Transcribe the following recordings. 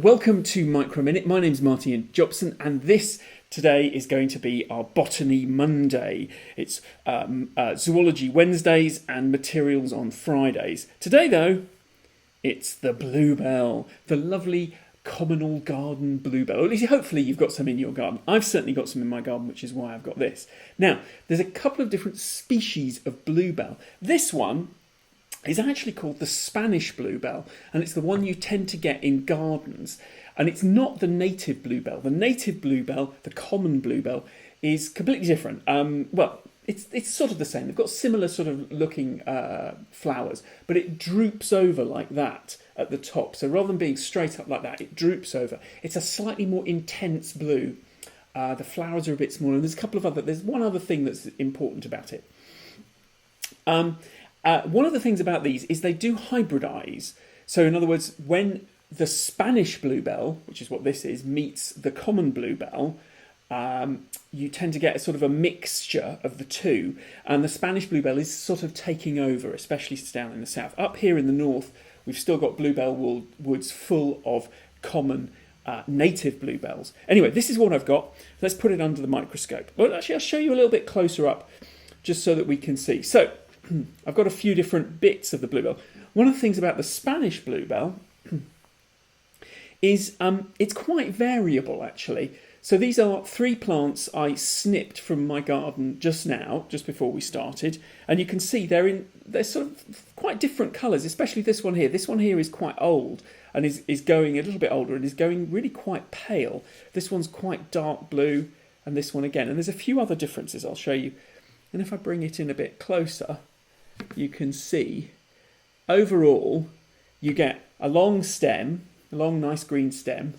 Welcome to Micro Minute. My name's Martin Jobson, and this today is going to be our Botany Monday. It's Zoology Wednesdays and Materials on Fridays. Today, though, it's the bluebell, the lovely communal garden bluebell. Or at least, hopefully, you've got some in your garden. I've certainly got some in my garden, which is why I've got this. Now, there's a couple of different species of bluebell. This one is actually called the Spanish bluebell, and it's the one you tend to get in gardens. And it's not the native bluebell. The native bluebell, the common bluebell, is completely different. It's sort of the same. They've got similar sort of looking flowers, but it droops over like that at the top. So rather than being straight up like that, it droops over. It's a slightly more intense blue. The flowers are a bit smaller. And there's one other thing that's important about it. One of the things about these is they do hybridize. So in other words, when the Spanish bluebell, which is what this is, meets the common bluebell, you tend to get a sort of a mixture of the two. And the Spanish bluebell is sort of taking over, especially down in the south. Up here in the north, we've still got bluebell woods full of common native bluebells. Anyway, this is what I've got. Let's put it under the microscope. Well, actually, I'll show you a little bit closer up, just so that we can see. So I've got a few different bits of the bluebell. One of the things about the Spanish bluebell is it's quite variable, actually. So these are 3 plants I snipped from my garden just now, just before we started, and you can see they're sort of quite different colours, especially this one here. This one here is quite old and is going a little bit older and is going really quite pale. This one's quite dark blue, and this one again. And there's a few other differences I'll show you. And if I bring it in a bit closer, you can see overall you get a long stem, a long nice green stem,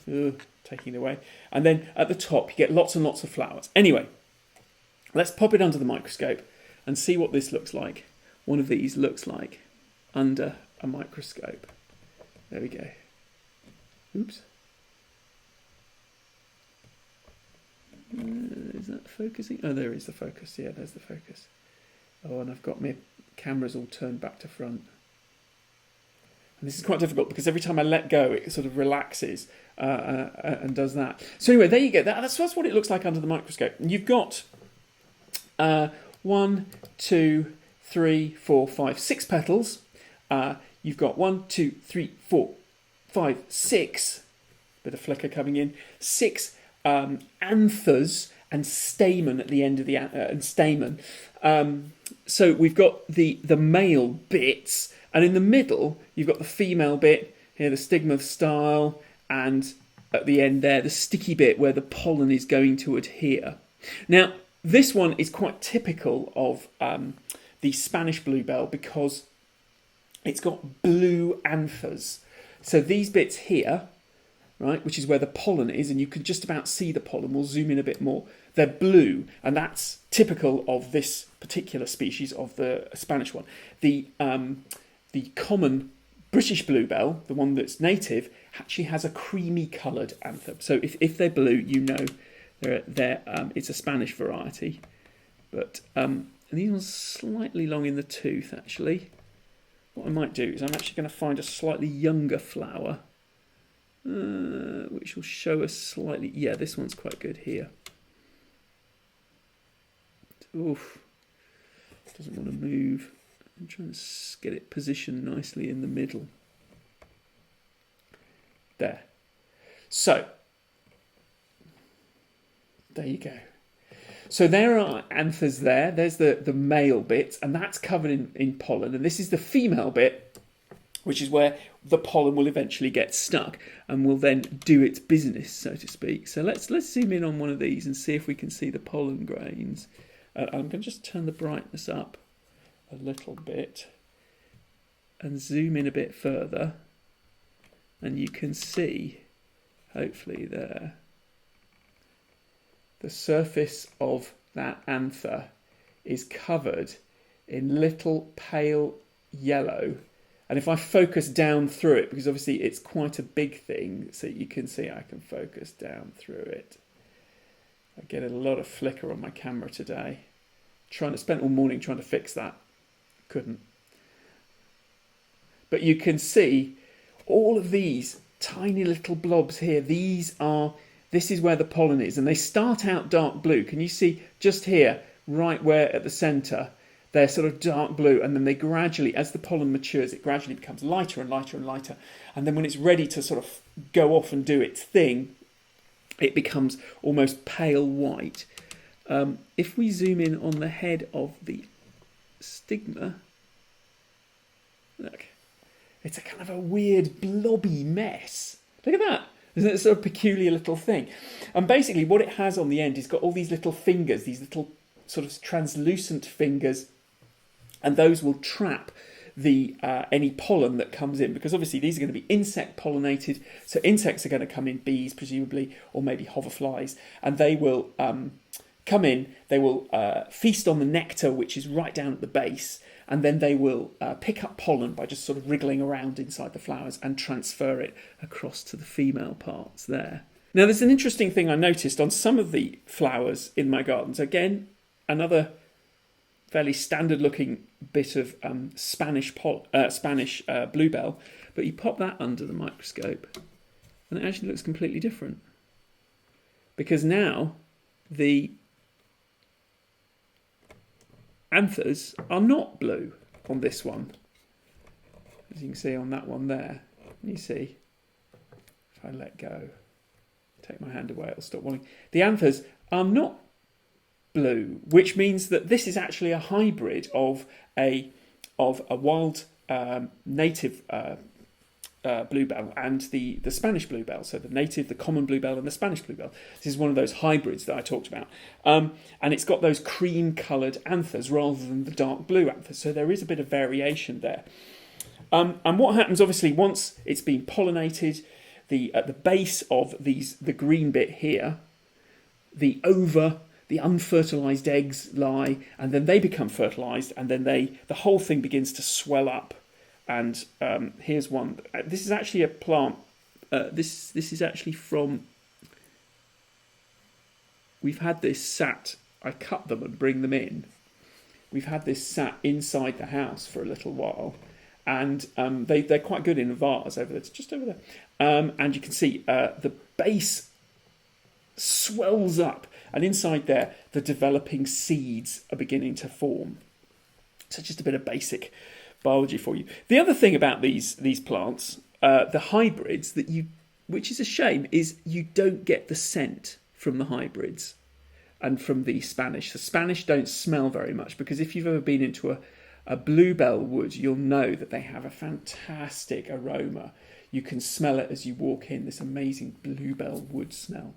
taking it away, and then at the top you get lots and lots of flowers. Anyway, let's pop it under the microscope and see what this looks like. One of these looks like under a microscope. There we go. Oops. Is that focusing? Oh, there is the focus. Yeah, there's the focus. Oh, and I've got my cameras all turned back to front. And this is quite difficult because every time I let go, it sort of relaxes and does that. So anyway, there you go. That's what it looks like under the microscope. And you've got 1, 2, 3, 4, 5, 6 petals. You've got 1, 2, 3, 4, 5, 6. Bit of flicker coming in. 6 anthers and stamen at the end of the stamen. So we've got the male bits, and in the middle you've got the female bit here, the stigma style, and at the end there the sticky bit where the pollen is going to adhere. Now this one is quite typical of the Spanish bluebell because it's got blue anthers. So these bits here, right, which is where the pollen is, and you can just about see the pollen. We'll zoom in a bit more. They're blue, and that's typical of this particular species of the Spanish one. The common British bluebell, the one that's native, actually has a creamy coloured anther. So if they're blue, you know it's a Spanish variety. But and these ones slightly long in the tooth, actually. What I might do is I'm actually going to find a slightly younger flower, which will show us slightly. Yeah, this one's quite good here. Oof, doesn't want to move. I'm trying to get it positioned nicely in the middle. There. So, there you go. So there are anthers there. There's the male bit, and that's covered in pollen. And this is the female bit, which is where the pollen will eventually get stuck and will then do its business, so to speak. So let's zoom in on one of these and see if we can see the pollen grains. I'm going to just turn the brightness up a little bit and zoom in a bit further, and you can see, hopefully there, the surface of that anther is covered in little pale yellow. And if I focus down through it, because obviously it's quite a big thing, so you can see I can focus down through it. I get a lot of flicker on my camera today. Spent all morning trying to fix that. Couldn't. But you can see all of these tiny little blobs here. This is where the pollen is, and they start out dark blue. Can you see just here, right where at the centre, they're sort of dark blue, and then they gradually, as the pollen matures, it gradually becomes lighter and lighter and lighter. And then when it's ready to sort of go off and do its thing, it becomes almost pale white. If we zoom in on the head of the stigma, look, it's a kind of a weird blobby mess. Look at that. Isn't it a sort of peculiar little thing? And basically what it has on the end is got all these little fingers, these little sort of translucent fingers, and those will trap the any pollen that comes in, because obviously these are going to be insect pollinated, so insects are going to come in, bees presumably, or maybe hoverflies, and they will come in, they will feast on the nectar, which is right down at the base, and then they will pick up pollen by just sort of wriggling around inside the flowers and transfer it across to the female parts there. Now there's an interesting thing I noticed on some of the flowers in my gardens. Again, another fairly standard looking bit of Spanish bluebell, but you pop that under the microscope and it actually looks completely different, because now the anthers are not blue on this one, as you can see on that one there. You see, if I let go, take my hand away, it'll stop wanting. The anthers are not blue, which means that this is actually a hybrid of a wild native bluebell and the Spanish bluebell. So the native, the common bluebell, and the Spanish bluebell. This is one of those hybrids that I talked about, and it's got those cream-coloured anthers rather than the dark blue anthers. So there is a bit of variation there. And what happens, obviously, once it's been pollinated, at the base of the green bit here, the unfertilised eggs lie, and then they become fertilised, and then the whole thing begins to swell up. And here's one. This is actually a plant. This is actually from. We've had this sat. I cut them and bring them in. We've had this sat inside the house for a little while, and they're quite good in a vase over there. It's just over there, and you can see the base swells up. And inside there, the developing seeds are beginning to form. So just a bit of basic biology for you. The other thing about these plants, the hybrids, which is a shame, is you don't get the scent from the hybrids and from the Spanish. The Spanish don't smell very much, because if you've ever been into a bluebell wood, you'll know that they have a fantastic aroma. You can smell it as you walk in, this amazing bluebell wood smell.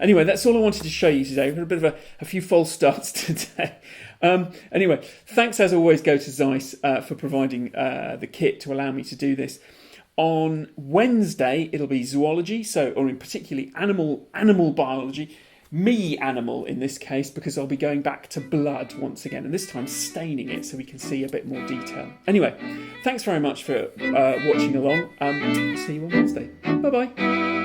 Anyway, that's all I wanted to show you today. We've had a bit of a few false starts today. Anyway, thanks as always go to Zeiss for providing the kit to allow me to do this. On Wednesday, it'll be zoology, or in particularly animal biology. Me animal in this case, because I'll be going back to blood once again, and this time staining it so we can see a bit more detail. Anyway, thanks very much for watching along. See you on Wednesday. Bye-bye.